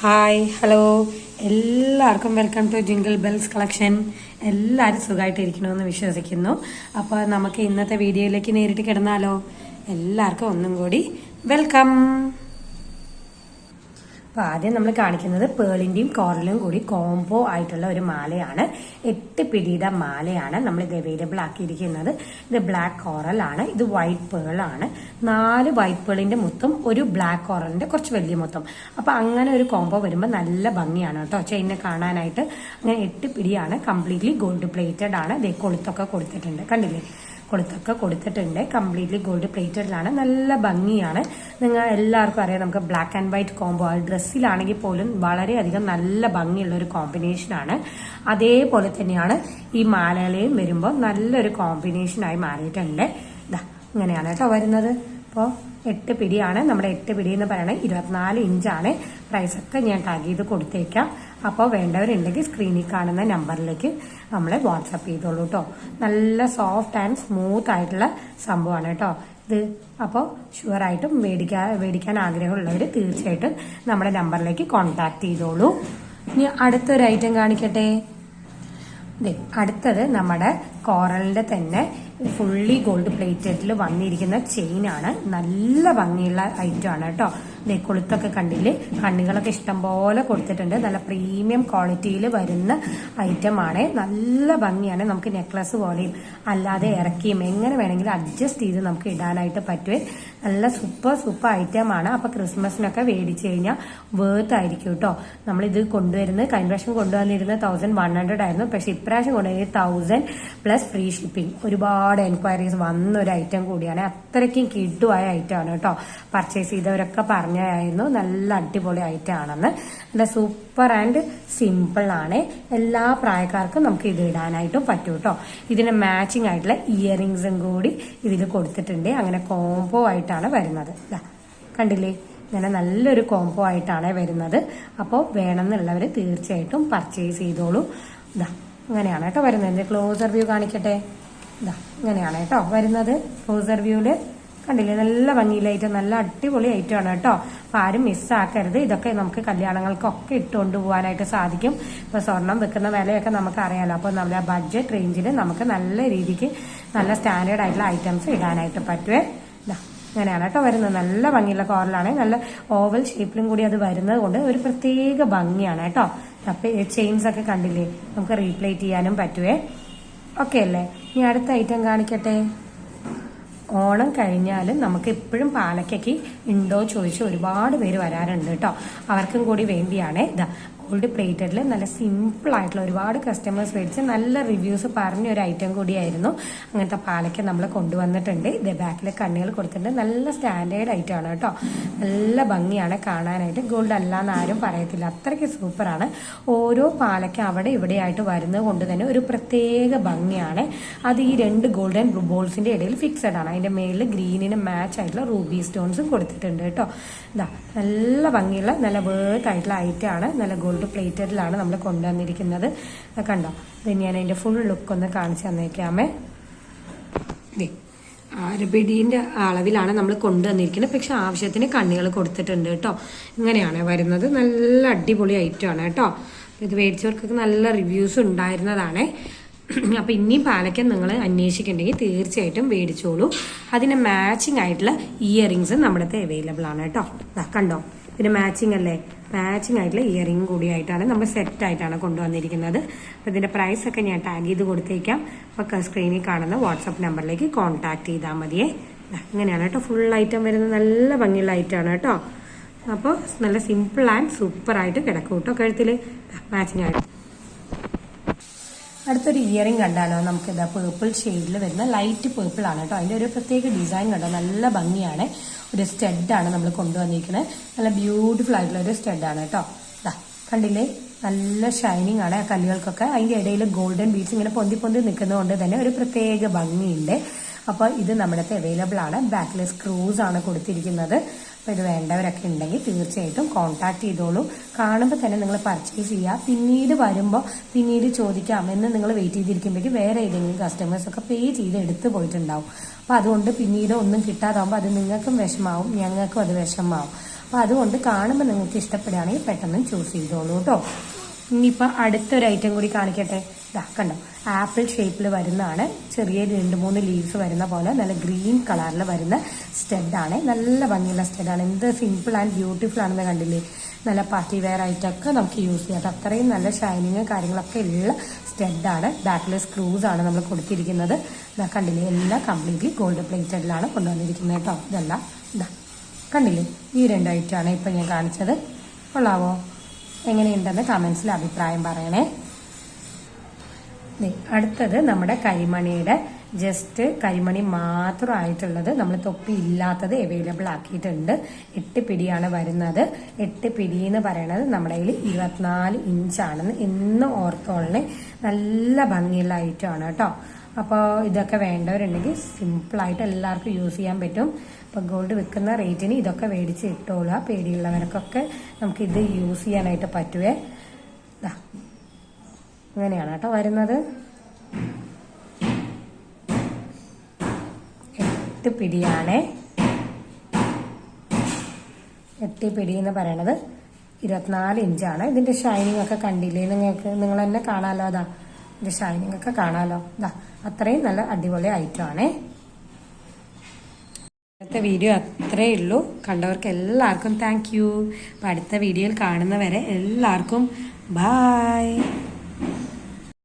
Hi hello എല്ലാവർക്കും welcome to jingle bells collection. എല്ലാവരും സുഖമായിട്ടിരിക്കണമെന്ന് വിശ്വസിക്കുന്നു. അപ്പോൾ നമുക്ക് ഇന്നത്തെ വീഡിയോയിലേക്ക് നേരിട്ട് കിടന്നാലോ? എല്ലാവർക്കും ഒന്നും കൂടി വെൽക്കം. അപ്പോൾ ആദ്യം നമ്മൾ കാണിക്കുന്നത് പേളിൻ്റെയും കോറലും കൂടി കോംബോ ആയിട്ടുള്ള ഒരു മാലയാണ്. 8 പിടിയുടെ മാലയാണ് നമ്മളിത് അവൈലബിൾ ആക്കിയിരിക്കുന്നത്. ഇത് ബ്ലാക്ക് കോറലാണ്, ഇത് വൈറ്റ് പേളാണ്. 4 വൈറ്റ് പേളിന്റെ മുത്തും ഒരു ബ്ലാക്ക് കോറലിന്റെ കുറച്ച് വലിയ മുത്തും. അപ്പോൾ അങ്ങനെ ഒരു കോംബോ വരുമ്പോൾ നല്ല ഭംഗിയാണ് കേട്ടോ ചെയിനെ കാണാനായിട്ട്. അങ്ങനെ 8 പിടിയാണ്, കംപ്ലീറ്റ്ലി ഗോൾഡ് പ്ലേറ്റഡ് ആണ്. ദേ കൊളുത്തൊക്കെ കൊടുത്തിട്ടുണ്ട്, കണ്ടില്ലേ? കൊളുത്തൊക്കെ കൊടുത്തിട്ടുണ്ട്, കംപ്ലീറ്റ്ലി ഗോൾഡ് പ്ലേറ്റഡിലാണ്. നല്ല ഭംഗിയാണ്. നിങ്ങൾ എല്ലാവർക്കും അറിയാം, നമുക്ക് ബ്ലാക്ക് ആൻഡ് വൈറ്റ് കോംബോ ഡ്രസ്സിലാണെങ്കിൽ പോലും വളരെയധികം നല്ല ഭംഗിയുള്ള ഒരു കോമ്പിനേഷനാണ്. അതേപോലെ തന്നെയാണ് ഈ മാലകളെയും വരുമ്പോൾ നല്ലൊരു കോമ്പിനേഷനായി മാറിയിട്ടുണ്ട്. ഇങ്ങനെയാണ് കേട്ടോ വരുന്നത്. അപ്പോൾ 8 പിടിയാണ്. നമ്മുടെ 8 പിടി എന്ന് പറയുന്നത് 24 ഇഞ്ചാണ്. പ്രൈസൊക്കെ ഞാൻ ടാഗ് ചെയ്ത് കൊടുത്തേക്കാം. അപ്പോൾ വേണ്ടവരുണ്ടെങ്കിൽ സ്ക്രീനിൽ കാണുന്ന നമ്പറിലേക്ക് നമ്മളെ വാട്സപ്പ് ചെയ്തോളൂ കേട്ടോ. നല്ല സോഫ്റ്റ് ആൻഡ് സ്മൂത്ത് ആയിട്ടുള്ള സംഭവമാണ് കേട്ടോ ഇത്. അപ്പോൾ ഷുവറായിട്ടും മേടിക്കാൻ ആഗ്രഹമുള്ളവർ തീർച്ചയായിട്ടും നമ്മുടെ നമ്പറിലേക്ക് കോൺടാക്ട് ചെയ്തോളൂ. ഇനി അടുത്തൊരു ഐറ്റം കാണിക്കട്ടെ. അടുത്തത് നമ്മുടെ കോറലിന്റെ തന്നെ ഫുള്ളി ഗോൾഡ് പ്ലേറ്റഡിൽ വന്നിരിക്കുന്ന ചെയിനാണ്. നല്ല ഭംഗിയുള്ള ഐറ്റം ആണ് കേട്ടോ. കൊളുത്തൊക്കെ കണ്ടില്ലേ? കണ്ണികളൊക്കെ ഇഷ്ടംപോലെ കൊടുത്തിട്ടുണ്ട്. നല്ല പ്രീമിയം ക്വാളിറ്റിയിൽ വരുന്ന ഐറ്റമാണ്. നല്ല ഭംഗിയാണ്. നമുക്ക് നെക്ലസ് പോലെയും അല്ലാതെ ഇറക്കിയും എങ്ങനെ വേണമെങ്കിലും അഡ്ജസ്റ്റ് ചെയ്ത് നമുക്ക് ഇടാനായിട്ട് പറ്റുമേ. നല്ല സൂപ്പർ ഐറ്റമാണ്. അപ്പൊ ക്രിസ്മസിനൊക്കെ മേടിച്ചു കഴിഞ്ഞാൽ വേർത്ത് ആയിരിക്കും കേട്ടോ. നമ്മളിത് കൊണ്ടുവരുന്നത് കഴിഞ്ഞ പ്രാവശ്യം കൊണ്ടുവന്നിരുന്നത് 1100 ആയിരുന്നു. പക്ഷെ ഇപ്രാവശ്യം കൊണ്ടുവരുന്നത് 1000 പ്ലസ് ഫ്രീ ഷിപ്പിംഗ്. ഒരുപാട് എൻക്വയറീസ് വന്ന ഒരു ഐറ്റം കൂടിയാണ്. അത്രയ്ക്കും കിഡുമായ ഐറ്റം ആണ് കേട്ടോ. പർച്ചേസ് ചെയ്തവരൊക്കെ പറഞ്ഞായിരുന്നു നല്ല അടിപൊളി ഐറ്റം ആണെന്ന്. നല്ല സൂപ്പർ ആൻഡ് സിമ്പിൾ ആണ്. എല്ലാ പ്രായക്കാർക്കും നമുക്ക് ഇത് ഇടാനായിട്ടും പറ്റും കേട്ടോ. ഇതിന് മാച്ചിങ് ആയിട്ടുള്ള ഇയറിങ്സും കൂടി ഇതിൽ കൊടുത്തിട്ടുണ്ട്. അങ്ങനെ കോംബോ ആയിട്ടാണ് വരുന്നത്. കണ്ടില്ലേ? ഇങ്ങനെ നല്ലൊരു കോംബോ ആയിട്ടാണ് വരുന്നത്. അപ്പോൾ വേണമെന്നുള്ളവർ തീർച്ചയായിട്ടും പർച്ചേസ് ചെയ്തോളൂ. അങ്ങനെയാണ് കേട്ടോ വരുന്നത്. ക്ലോസർ വ്യൂ കാണിക്കട്ടെ. ഇങ്ങനെയാണ് കേട്ടോ വരുന്നത്. ക്ലോസർ വ്യൂല് കണ്ടില്ലേ? നല്ല ഭംഗിയുള്ള ഐറ്റം, നല്ല അടിപൊളി ഐറ്റം ആണ് കേട്ടോ. അപ്പൊ ആരും മിസ്സാക്കരുത്. ഇതൊക്കെ നമുക്ക് കല്യാണങ്ങൾക്കൊക്കെ ഇട്ടുകൊണ്ട് പോകാനായിട്ട് സാധിക്കും. ഇപ്പൊ സ്വർണം വെക്കുന്ന വിലയൊക്കെ നമുക്ക് അറിയാലോ. അപ്പൊ നമ്മുടെ ബഡ്ജറ്റ് റേഞ്ചിൽ നമുക്ക് നല്ല രീതിക്ക് നല്ല സ്റ്റാൻഡേർഡ് ആയിട്ടുള്ള ഐറ്റംസ് ഇടാനായിട്ട് പറ്റുവേ. ഇങ്ങനെയാണ് കേട്ടോ വരുന്നത്. നല്ല ഭംഗിയുള്ള കോറലാണ്. നല്ല ഓവൽ ഷേപ്പിലും കൂടി അത് വരുന്നത് കൊണ്ട് ഒരു പ്രത്യേക ഭംഗിയാണ് കേട്ടോ. അപ്പൊ ചെയിൻസ് ഒക്കെ കണ്ടില്ലേ? നമുക്ക് റീപ്ലേറ്റ് ചെയ്യാനും പറ്റുവേ. ഓക്കെ അല്ലേ? ഇനി അടുത്ത ഐറ്റം കാണിക്കട്ടെ. ഓണം കഴിഞ്ഞാലും നമുക്ക് എപ്പോഴും പാലക്കയ്ക്ക് ഉണ്ടോ ചോദിച്ച് ഒരുപാട് പേര് വരാറുണ്ട് കേട്ടോ. അവർക്കും കൂടി വേണ്ടിയാണ് ഗോൾഡ് പ്ലേറ്റഡിൽ നല്ല സിമ്പിൾ ആയിട്ടുള്ള ഒരുപാട് കസ്റ്റമേഴ്സ് മേടിച്ച് നല്ല റിവ്യൂസ് പറഞ്ഞ ഒരു ഐറ്റം കൂടിയായിരുന്നു. അങ്ങനത്തെ പാലക്ക നമ്മൾ കൊണ്ടുവന്നിട്ടുണ്ട്. ഇത് ബാക്കിൽ കണ്ണുകൾ കൊടുത്തിട്ടുണ്ട്. നല്ല സ്റ്റാൻഡേർഡ് ഐറ്റം ആണ് കേട്ടോ. നല്ല ഭംഗിയാണ് കാണാനായിട്ട്. ഗോൾഡ് അല്ലാന്ന് ആരും പറയത്തില്ല, അത്രയ്ക്ക് സൂപ്പറാണ്. ഓരോ പാലക്ക അവിടെ ഇവിടെ ആയിട്ട് വരുന്നത് കൊണ്ട് തന്നെ ഒരു പ്രത്യേക ഭംഗിയാണ്. അത് ഈ 2 ഗോൾഡൻ ബോൾസിന്റെ ഇടയിൽ ഫിക്സഡ് ആണ്. അതിന്റെ മേളിൽ ഗ്രീനിന് മാച്ച് ആയിട്ടുള്ള റൂബി സ്റ്റോൺസും കൊടുത്തിട്ടുണ്ട് കേട്ടോ. നല്ല ഭംഗിയുള്ള നല്ല വേർത്ത് ആയിട്ടുള്ള ഐറ്റം ആണ്. നല്ല ഗോൾഡ് പ്ലേറ്റഡിലാണ് നമ്മൾ കൊണ്ടുവന്നിരിക്കുന്നത്. കണ്ടോ? ഇത് ഞാൻ അതിന്റെ ഫുൾ ലുക്ക് ഒന്ന് കാണിച്ചു തന്നേക്കാമേ. 6 പിടീന്റെ അളവിലാണ് നമ്മൾ കൊണ്ടുവന്നിരിക്കുന്നത്. പക്ഷെ ആവശ്യത്തിന് കണ്ണികൾ കൊടുത്തിട്ടുണ്ട് കേട്ടോ. ഇങ്ങനെയാണ് വരുന്നത്. നല്ല അടിപൊളി ഐറ്റം ആണ് കേട്ടോ. ഇത് മേടിച്ചവർക്കൊക്കെ നല്ല റിവ്യൂസ് ഉണ്ടായിരുന്നതാണ്. അപ്പൊ ഇനിയും പാലക്ക നിങ്ങൾ അന്വേഷിക്കുന്നുണ്ടെങ്കിൽ തീർച്ചയായിട്ടും മേടിച്ചോളൂ. അതിന് മാച്ചിങ് ആയിട്ടുള്ള ഇയറിങ്സ് നമ്മുടെ അവൈലബിൾ ആണ് കേട്ടോ. കണ്ടോ? പിന്നെ മാച്ചിങ് അല്ലേ? മാച്ചിങ് ആയിട്ടുള്ള ഇയറിംഗ് കൂടിയായിട്ടാണ് നമ്മൾ സെറ്റ് ആയിട്ടാണ് കൊണ്ടുവന്നിരിക്കുന്നത്. അപ്പൊ ഇതിന്റെ പ്രൈസ് ഒക്കെ ഞാൻ ടാഗ് ചെയ്ത് കൊടുത്തേക്കാം. അപ്പൊ സ്ക്രീനിൽ കാണുന്ന വാട്സാപ്പ് നമ്പറിലേക്ക് കോൺടാക്ട് ചെയ്താൽ മതിയേ. ഇങ്ങനെയാണ് കേട്ടോ ഫുൾ ഐറ്റം വരുന്നത്. നല്ല ഭംഗിയുള്ള ഐറ്റം ആണ് കേട്ടോ. അപ്പോൾ നല്ല സിമ്പിൾ ആൻഡ് സൂപ്പർ ആയിട്ട് കിടക്കും കേട്ടോ കഴുത്തിൽ മാച്ചിങ് ആയിട്ട്. അടുത്തൊരു ഇയറിംഗ് കണ്ടാലോ? നമുക്ക് പേർപ്പിൾ ഷെയ്ഡിൽ വരുന്ന ലൈറ്റ് പേർപ്പിൾ ആണ് കേട്ടോ. അതിന്റെ ഒരു പ്രത്യേക ഡിസൈൻ കണ്ടോ? നല്ല ഭംഗിയാണ്. ഒരു സ്റ്റഡാണ് നമ്മൾ കൊണ്ടുവന്നിരിക്കുന്നത്. നല്ല ബ്യൂട്ടിഫുൾ ആയിട്ടുള്ള ഒരു സ്റ്റഡാണ് കേട്ടോ. കണ്ടില്ലേ? നല്ല ഷൈനിങ് ആണ്. കല്ലുകൾക്കൊക്കെ അതിന്റെ ഇടയിൽ ഗോൾഡൻ ബീഡ്സ് ഇങ്ങനെ പൊന്തി നിൽക്കുന്നതുകൊണ്ട് തന്നെ ഒരു പ്രത്യേക ഭംഗിയുണ്ട്. അപ്പോൾ ഇത് നമ്മുടെ അവൈലബിൾ ആണ്. ബാക്കിൽ സ്ക്രൂസ് ആണ് കൊടുത്തിരിക്കുന്നത്. അപ്പോൾ ഇത് വേണ്ടവരൊക്കെ ഉണ്ടെങ്കിൽ തീർച്ചയായിട്ടും കോൺടാക്ട് ചെയ്തോളൂ. കാണുമ്പോൾ തന്നെ നിങ്ങൾ പർച്ചേസ് ചെയ്യുക. പിന്നീട് വരുമ്പോൾ പിന്നീട് ചോദിക്കാം എന്ന് നിങ്ങൾ വെയിറ്റ് ചെയ്തിരിക്കുമ്പോഴേക്കും വേറെ ഏതെങ്കിലും കസ്റ്റമേഴ്സൊക്കെ പേ ചെയ്ത് എടുത്തു പോയിട്ടുണ്ടാവും. അപ്പോൾ അതുകൊണ്ട് പിന്നീട് ഒന്നും കിട്ടാതാവുമ്പോൾ അത് നിങ്ങൾക്കും വിഷമാവും, ഞങ്ങൾക്കും അത് വിഷമാവും. അപ്പോൾ അതുകൊണ്ട് കാണുമ്പോൾ നിങ്ങൾക്ക് ഇഷ്ടപ്പെടുകയാണെങ്കിൽ പെട്ടെന്ന് ചൂസ് ചെയ്തോളൂ കേട്ടോ. ഇനിയിപ്പോൾ അടുത്തൊരു ഐറ്റം കൂടി കാണിക്കട്ടെ. ഇതാ കണ്ടോ, ആപ്പിൾ ഷേപ്പിൽ വരുന്നതാണ്. ചെറിയ 2-3 ലീവ്സ് വരുന്ന പോലെ നല്ല ഗ്രീൻ കളറിൽ വരുന്ന സ്റ്റഡാണ്. നല്ല ഭംഗിയുള്ള സ്റ്റഡാണ്. എന്ത് സിമ്പിൾ ആൻഡ് ബ്യൂട്ടിഫുൾ ആണെന്ന് കണ്ടില്ലേ. നല്ല പാർട്ടി വെയർ ആയിട്ടൊക്കെ നമുക്ക് യൂസ് ചെയ്യാം. അത്രയും നല്ല ഷൈനിങ് കാര്യങ്ങളൊക്കെ ഉള്ള സ്റ്റഡാണ്. ബാക്കിൽ സ്ക്രൂസ് ആണ് നമ്മൾ കൊടുത്തിരിക്കുന്നത്. ഇതാ കണ്ടില്ലേ, എല്ലാം കംപ്ലീറ്റ്ലി ഗോൾഡ് പ്ലേറ്റഡിലാണ് കൊണ്ടുവന്നിരിക്കുന്നത് കേട്ടോ. ഇതെല്ലാം ഇതാ കണ്ടില്ലേ, ഈ 2 ഐറ്റമാണ് ഇപ്പം ഞാൻ കാണിച്ചത്. കൊള്ളാവോ? എങ്ങനെയുണ്ടെന്ന് കമൻസിൽ അഭിപ്രായം പറയണേ. അടുത്തത് നമ്മുടെ കരിമണിയുടെ ജസ്റ്റ് കരിമണി മാത്രമായിട്ടുള്ളത്, നമ്മൾ തൊപ്പി ഇല്ലാത്തത് അവൈലബിൾ ആക്കിയിട്ടുണ്ട്. 8 പിടിയാണ് വരുന്നത്. 8 പിടി എന്ന് പറയണത് നമ്മുടെ കയ്യിൽ 24 ഇഞ്ചാണെന്ന് എന്ന് ഓർത്തോളിന്. നല്ല ഭംഗിയുള്ള ഐറ്റമാണ് കേട്ടോ. അപ്പോൾ ഇതൊക്കെ വേണ്ടവരുണ്ടെങ്കിൽ സിമ്പിളായിട്ട് എല്ലാവർക്കും യൂസ് ചെയ്യാൻ പറ്റും. അപ്പോൾ ഗോൾഡ് വിൽക്കുന്ന റേറ്റിന് ഇതൊക്കെ മേടിച്ച് ഇട്ടോളുക. പേടിയുള്ളവർക്കൊക്കെ നമുക്കിത് യൂസ് ചെയ്യാനായിട്ട് പറ്റുവേ. അങ്ങനെയാണ് കേട്ടോ വരുന്നത്. 8 പിടിയാണേ. 8 പിടി എന്ന് പറയണത് 24 ഇഞ്ചാണ്. ഇതിന്റെ ഷൈനിങ് ഒക്കെ കണ്ടില്ലേ നിങ്ങൾ തന്നെ കാണാലോ. അതാ ഇതിന്റെ ഷൈനിങ് ഒക്കെ കാണാലോ. ഇതാ അത്രയും നല്ല അടിപൊളി ഐറ്റം ആണേ. അടുത്ത വീഡിയോ അത്രേ ഉള്ളൂ. കണ്ടവർക്ക് എല്ലാവർക്കും താങ്ക് യു. അപ്പം അടുത്ത വീഡിയോയിൽ കാണുന്നവരെ എല്ലാവർക്കും ബായ്.